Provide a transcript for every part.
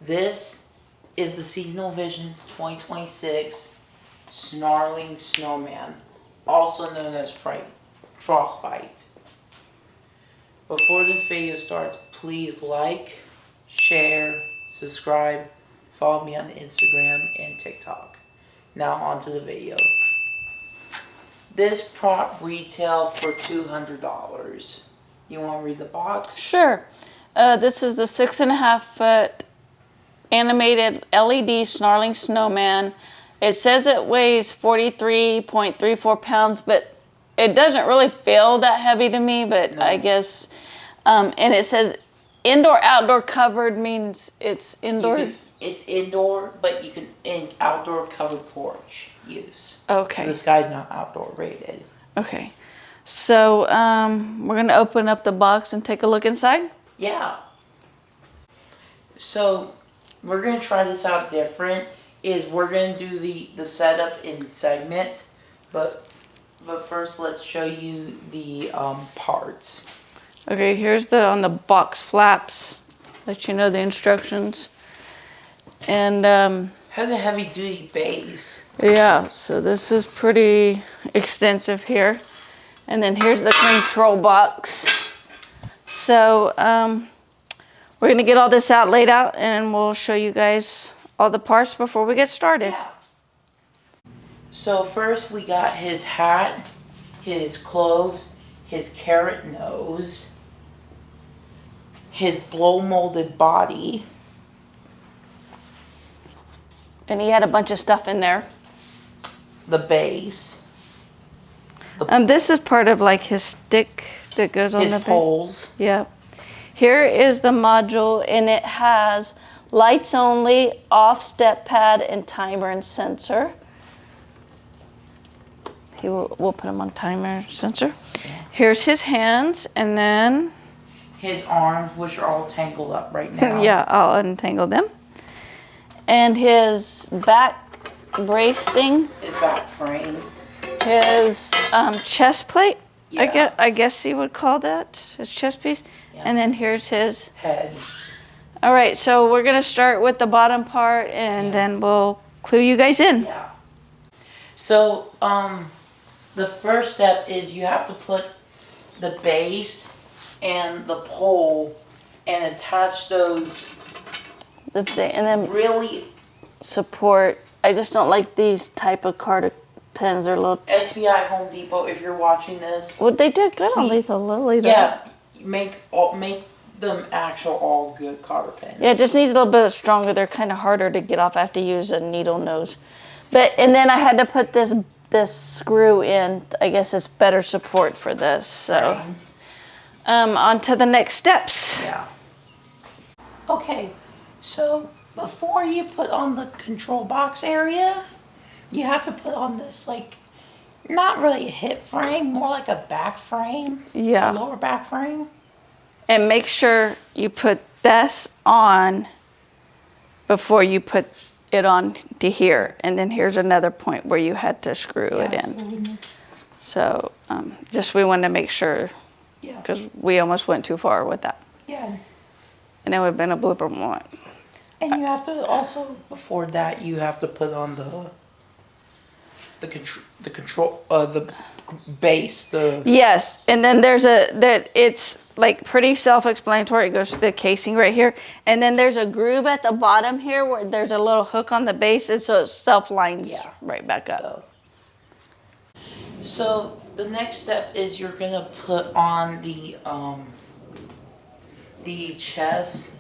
This is the Seasonal Visions 2026 Snarling Snowman, also known as Frostbite. Before this video starts, please like, share, subscribe, follow me on Instagram and TikTok. Now on to the video. This prop retail for $200. You want to read the box? Sure. This is the 6.5 foot animated LED Snarling Snowman. It says it weighs 43.34 pounds, but it doesn't really feel that heavy to me, but no. I guess, and it says indoor-outdoor covered means it's indoor. It's indoor, but you can in outdoor covered porch use. Okay. This guy's not outdoor rated. Okay. So we're going to open up the box and take a look inside? Yeah. So we're going to try this out different. We're going to do the setup in segments, but first let's show you the parts. Okay, here's on the box flaps. Let you know the instructions. And has a heavy duty base. Yeah, so this is pretty extensive here. And then here's the control box. So we're gonna get all this laid out and we'll show you guys all the parts before we get started. Yeah. So first we got his hat, his clothes, his carrot nose, his blow molded body. And he had a bunch of stuff in there. The base. This is part of like his stick that goes on the base. His poles. Yeah. Here is the module, and it has lights only, off step pad, and timer and sensor. We'll put him on timer sensor. Yeah. Here's his hands, and then his arms, which are all tangled up right now. Yeah, I'll untangle them. And his back brace thing. His back frame. His chest plate. Yeah. I guess you would call that his chest piece. Yeah. And then here's his head. All right, so we're gonna start with the bottom part, and then we'll clue you guys in. Yeah. So the first step is you have to put the base and the pole and attach those. And then really support. I just don't like these type of card pens. They're little. SBI Home Depot, if you're watching this. Well, they did good on Lethal Lily though. Yeah, make them actual all good cotter pens. Yeah, it just needs a little bit stronger. They're kind of harder to get off. I have to use a needle nose. And then I had to put this screw in. I guess it's better support for this. So, on to the next steps. Yeah. Okay. So before you put on the control box area, you have to put on this, like, not really a hip frame, more like a back frame. Yeah. A lower back frame. And make sure you put this on before you put it on to here. And then here's another point where you had to screw it in. So just we wanted to make sure, because we almost went too far with that. Yeah. And it would have been a blooper moment. And you have to also, before that, you have to put on the base. Yes, and then there's it's like pretty self-explanatory. It goes through the casing right here, and then there's a groove at the bottom here where there's a little hook on the base, and so it self-lines right back up. So the next step is you're gonna put on the chest.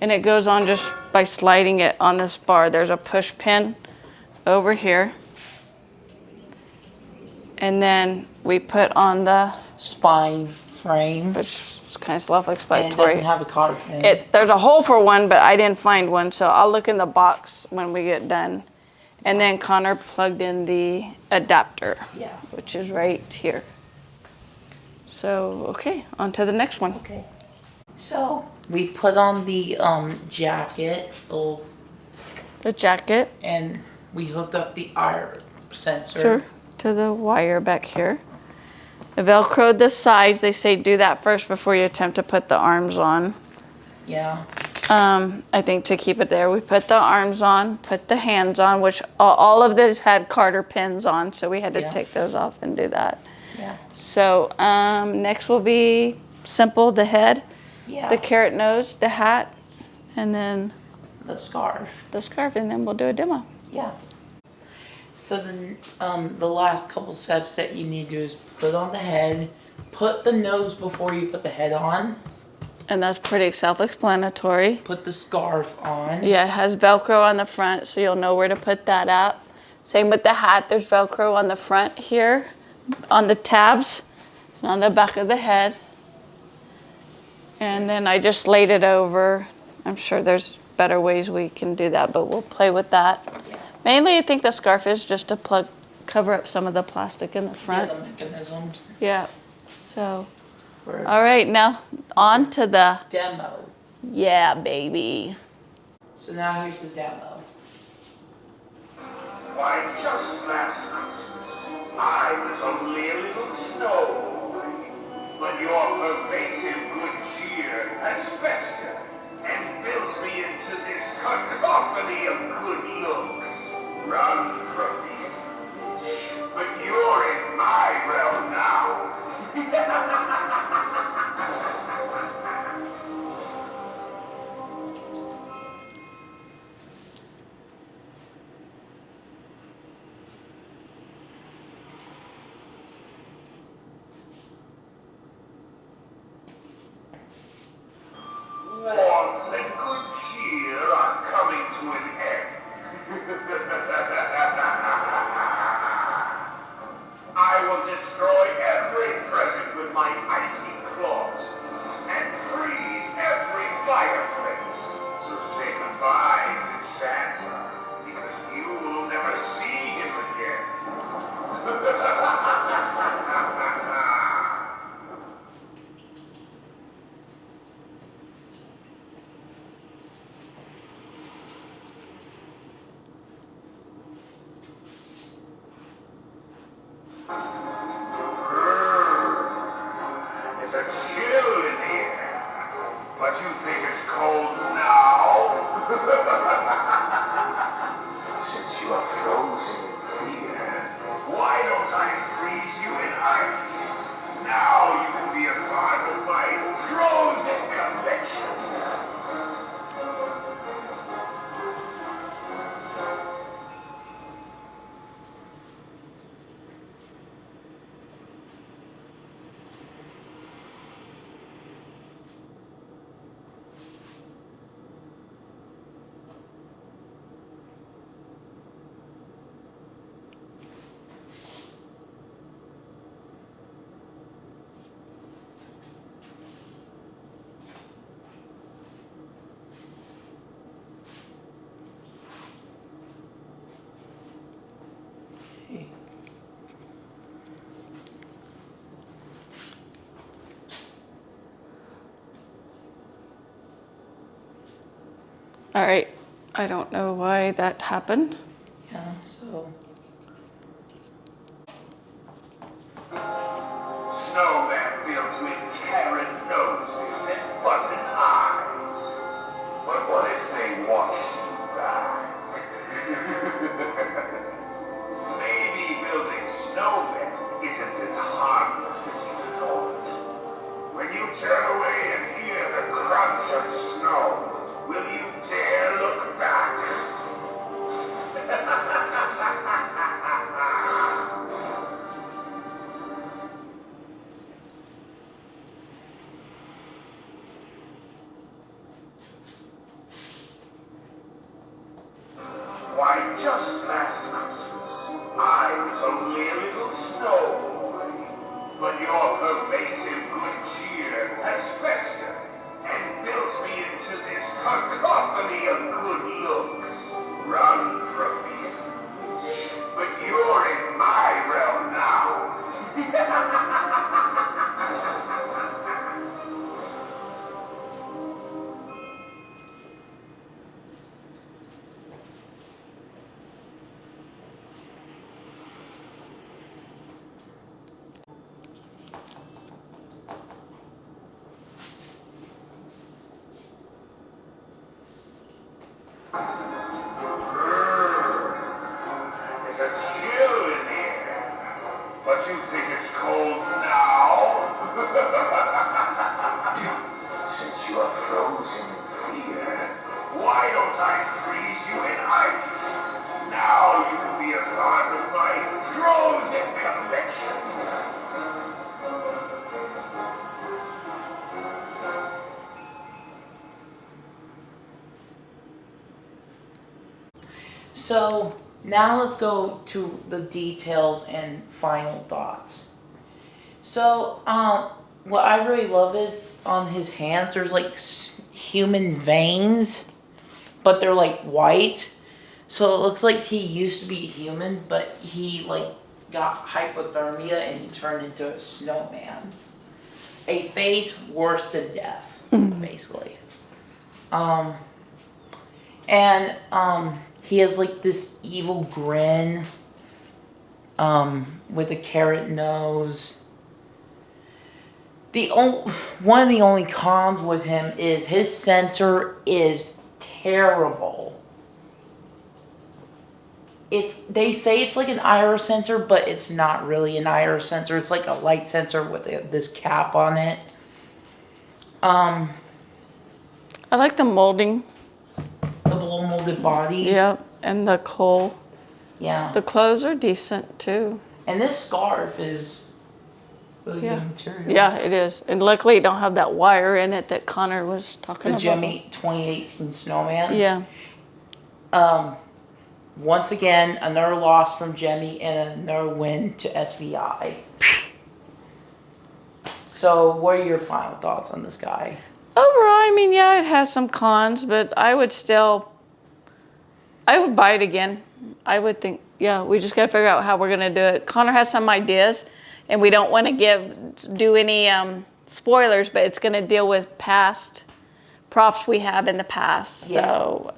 And it goes on just by sliding it on this bar. There's a push pin over here. And then we put on the spine frame, which is kind of self-explanatory. And it doesn't have a cotter pin. There's a hole for one, but I didn't find one, so I'll look in the box when we get done. And then Connor plugged in the adapter, which is right here. So, okay, on to the next one. Okay. So we put on the jacket, the jacket, and we hooked up the IR sensor. Sure. To the wire back here. The Velcroed the sides. They say do that first before you attempt to put the arms on. Yeah. I think to keep it there. We put the arms on, put the hands on, which all of this had Carter pins on, so we had to take those off and do that. Yeah. So next will be simple, the head, the carrot nose, the hat, and then the scarf. And then we'll do a demo. Yeah. So then the last couple steps that you need to do is put on the head, put the nose before you put the head on. And that's pretty self-explanatory. Put the scarf on. Yeah, it has Velcro on the front, so you'll know where to put that up. Same with the hat, there's Velcro on the front here, on the tabs, and on the back of the head. And then I just laid it over. I'm sure there's better ways we can do that, but we'll play with that. Yeah. Mainly, I think the scarf is just to cover up some of the plastic in the front. Yeah, the mechanisms. Yeah, so. All right, now on to the demo. Yeah, baby. So now here's the demo. Why, just last Christmas, I was only a little snow boy, but your pervasive good cheer has festered and built me into this cacophony of good looks. Run from me, but you're in my realm now. Warmth and good cheer are coming to an end. I will destroy every present with my icy claws and freeze every fireplace. So say goodbye to Santa, because you will never see him again. There's a chill in the air, but you think it's cold now? Since you are frozen in fear, why don't I freeze you in ice? Now you can be a part of my frozen collection. All right, I don't know why that happened. Yeah, so. Snowman built with carrot noses and button eyes. But what if they watched you back? Maybe building snowmen isn't as harmless as you thought. When you turn away and hear the crunch of snow, will you dare look back? Why, just last Christmas, I was only a little snow boy, but your pervasive good cheer has festered and built me into this cacophony of good looks. Run from me, but you're in my realm now. There's a chill in the air. But you think it's cold now? Since you are frozen in fear, why don't I freeze you in ice? Now you can be a part of my frozen collection. So now let's go to the details and final thoughts. So, what I really love is on his hands, there's like human veins, but they're like white. So it looks like he used to be human, but he like got hypothermia and he turned into a snowman. A fate worse than death, basically. He has like this evil grin, with a carrot nose. One of the only cons with him is his sensor is terrible. They say it's like an IR sensor, but it's not really an IR sensor. It's like a light sensor with this cap on it. I like the molding. The blow molded body. Yep, and the coal. Yeah. The clothes are decent too. And this scarf is really good material. Yeah, it is. And luckily it don't have that wire in it that Connor was talking The about. Jemmy 2018 Snowman. Yeah. Once again, another loss from Jemmy and another win to SVI. So, what are your final thoughts on this guy? Overall, I mean, yeah, it has some cons, but I would buy it again. I would think, yeah, we just got to figure out how we're going to do it. Connor has some ideas, and we don't want to do any spoilers, but it's going to deal with past props we have in the past. Yeah. So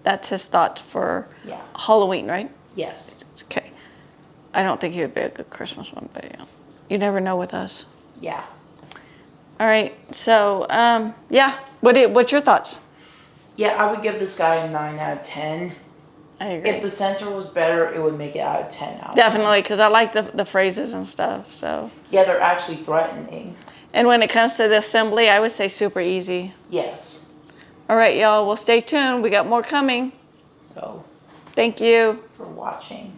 that's his thoughts for Halloween, right? Yes. Okay. I don't think he would be a good Christmas one, but yeah, you never know with us. Yeah. All right. So yeah, what's your thoughts? Yeah, I would give this guy a 9 out of 10. I agree. If the sensor was better, it would make it out of 10 out of 10. Definitely, because I like the phrases and stuff. So. Yeah, they're actually threatening. And when it comes to the assembly, I would say super easy. Yes. All right, y'all. Well, stay tuned. We got more coming. So. Thank you For watching.